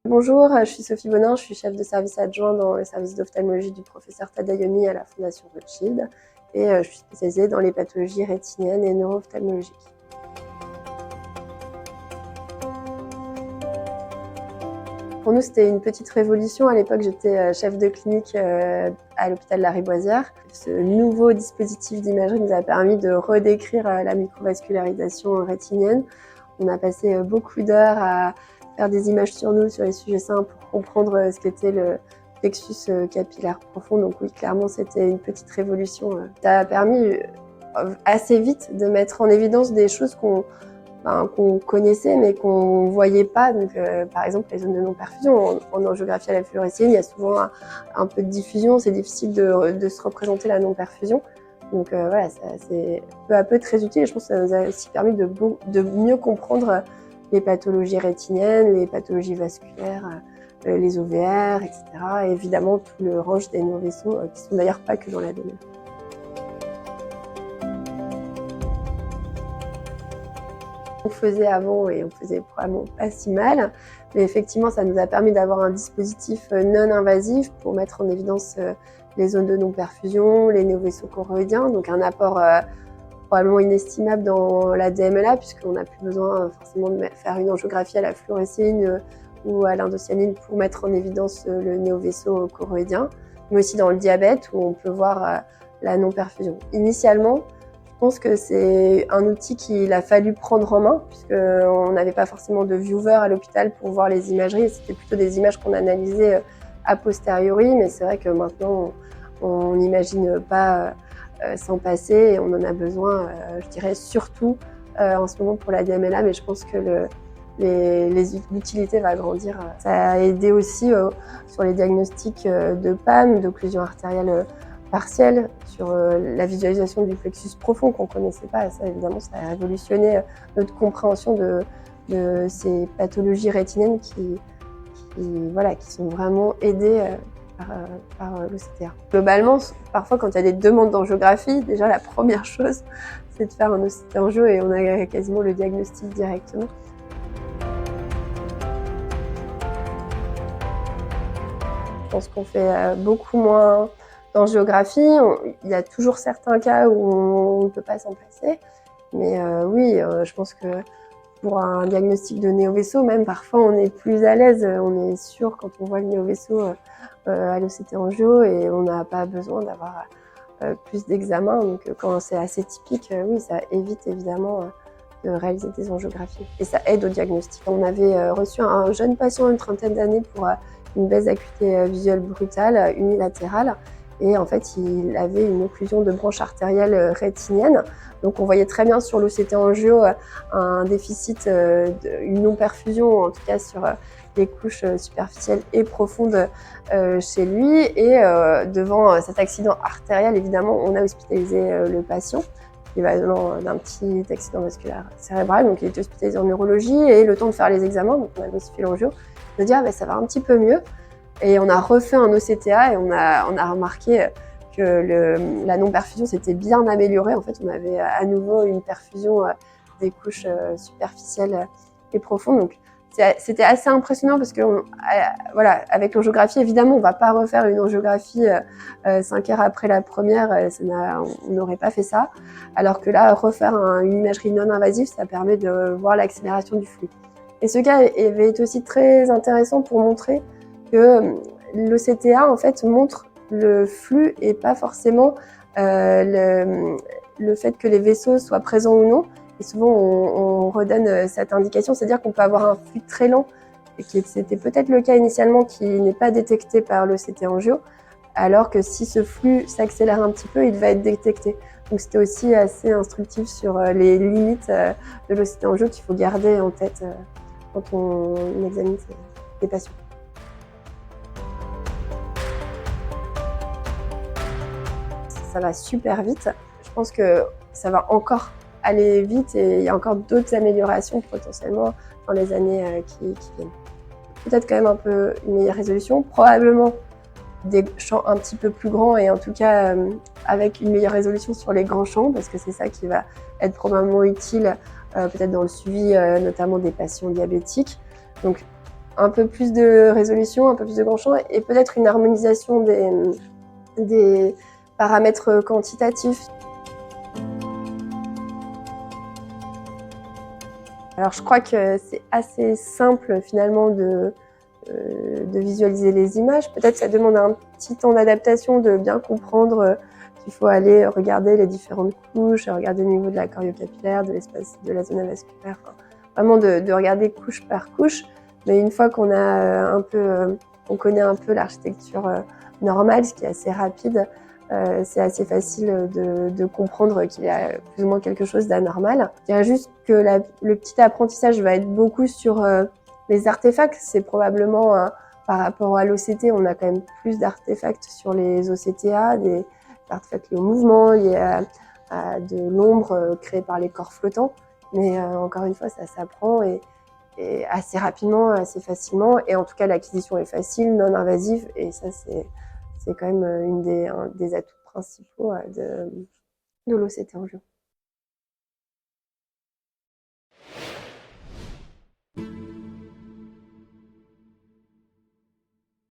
Bonjour, je suis Sophie Bonin, je suis chef de service adjoint dans le service d'ophtalmologie du professeur Tadayomi à la Fondation Rothschild et je suis spécialisée dans les pathologies rétiniennes et neuro-ophtalmologiques. Pour nous, c'était une petite révolution. À l'époque, j'étais chef de clinique à l'hôpital Lariboisière. Ce nouveau dispositif d'imagerie nous a permis de redécrire la microvascularisation rétinienne. On a passé beaucoup d'heures à faire des images sur nous, sur les sujets sains, pour comprendre ce qu'était le plexus capillaire profond. Donc oui, clairement, c'était une petite révolution. Ça a permis assez vite de mettre en évidence des choses qu'on connaissait mais qu'on voyait pas. Donc, par exemple, les zones de non-perfusion. En angiographie à la fluorescéine, il y a souvent un peu de diffusion. C'est difficile de se représenter la non-perfusion. Donc voilà, c'est peu à peu très utile et je pense que ça nous a aussi permis de mieux comprendre les pathologies rétiniennes, les pathologies vasculaires, les OVR, etc. Et évidemment tout le range des néovaisseaux qui sont d'ailleurs pas que dans la DMLA. On faisait avant et on faisait probablement pas si mal, mais effectivement ça nous a permis d'avoir un dispositif non invasif pour mettre en évidence les zones de non-perfusion, les néovaisseaux choroïdiens, donc un apport probablement inestimable dans la DMLA puisqu'on n'a plus besoin forcément de faire une angiographie à la fluorescéine ou à l'indocyanine pour mettre en évidence le néovaisseau choroïdien, mais aussi dans le diabète où on peut voir la non-perfusion. Initialement, je pense que c'est un outil qu'il a fallu prendre en main puisqu'on n'avait pas forcément de viewer à l'hôpital pour voir les imageries. C'était plutôt des images qu'on analysait a posteriori, mais c'est vrai que maintenant on n'imagine pas s'en passer et on en a besoin, je dirais surtout en ce moment pour la DMLA, mais je pense que l'utilité va grandir. Ça a aidé aussi sur les diagnostics de PAM, d'occlusion artérielle partielle, sur la visualisation du plexus profond qu'on ne connaissait pas. Et ça, évidemment, ça a révolutionné notre compréhension de ces pathologies rétiniennes qui sont vraiment aidées par l'OCTA. Globalement, parfois, quand il y a des demandes d'angiographie, déjà la première chose, c'est de faire un OCT angio et on a quasiment le diagnostic directement. Je pense qu'on fait beaucoup moins d'angiographie. Il y a toujours certains cas où on ne peut pas s'en passer. Mais oui, je pense que pour un diagnostic de néovaisseau, même parfois on est plus à l'aise. On est sûr quand on voit le néovaisseau à l'OCT angio et on n'a pas besoin d'avoir plus d'examens. Donc quand c'est assez typique, oui, ça évite évidemment de réaliser des angiographies. Et ça aide au diagnostic. On avait reçu un jeune patient d'une trentaine d'années pour une baisse d'acuité visuelle brutale unilatérale. Et en fait, il avait une occlusion de branche artérielle rétinienne. Donc on voyait très bien sur l'OCT angio un déficit, une non-perfusion, en tout cas sur les couches superficielles et profondes chez lui. Et devant cet accident artériel, évidemment, on a hospitalisé le patient, équivalent d'un petit accident vasculaire cérébral. Donc il était hospitalisé en neurologie et le temps de faire les examens, donc on a aussi fait l'angio, de dire ça va un petit peu mieux. Et on a refait un OCTA et on a remarqué que la non-perfusion s'était bien améliorée. En fait, on avait à nouveau une perfusion des couches superficielles et profondes. Donc, c'était assez impressionnant parce que, voilà, avec l'angiographie, évidemment, on ne va pas refaire une angiographie 5 heures après la première. On n'aurait pas fait ça. Alors que là, refaire une imagerie non invasive, ça permet de voir l'accélération du flux. Et ce cas avait été aussi très intéressant pour montrer que l'OCTA en fait montre le flux et pas forcément le fait que les vaisseaux soient présents ou non. Et souvent on redonne cette indication, c'est-à-dire qu'on peut avoir un flux très lent, et c'était peut-être le cas initialement qui n'est pas détecté par l'OCT angio, alors que si ce flux s'accélère un petit peu, il va être détecté. Donc c'était aussi assez instructif sur les limites de l'OCT angio qu'il faut garder en tête quand on examine les patients. Ça va super vite. Je pense que ça va encore aller vite et il y a encore d'autres améliorations potentiellement dans les années qui viennent. Peut-être quand même un peu une meilleure résolution, probablement des champs un petit peu plus grands et en tout cas avec une meilleure résolution sur les grands champs parce que c'est ça qui va être probablement utile peut-être dans le suivi notamment des patients diabétiques. Donc un peu plus de résolution, un peu plus de grand champ et peut-être une harmonisation des paramètres quantitatifs. Alors je crois que c'est assez simple finalement de visualiser les images. Peut-être ça demande un petit temps d'adaptation, de bien comprendre qu'il faut aller regarder les différentes couches, regarder au niveau de la choriocapillaire, de l'espace de la zone avasculaire, enfin, vraiment de regarder couche par couche. Mais une fois qu'on a on connaît un peu l'architecture normale, ce qui est assez rapide, c'est assez facile de comprendre qu'il y a plus ou moins quelque chose d'anormal. Je dirais juste que le petit apprentissage va être beaucoup sur les artefacts. C'est probablement, par rapport à l'OCT, on a quand même plus d'artefacts sur les OCTA, des artefacts liés au mouvement, liés à de l'ombre créée par les corps flottants. Mais encore une fois, ça s'apprend et assez rapidement, assez facilement. Et en tout cas, l'acquisition est facile, non invasive. Et ça, c'est quand même un des atouts principaux de l'OCT en jeu.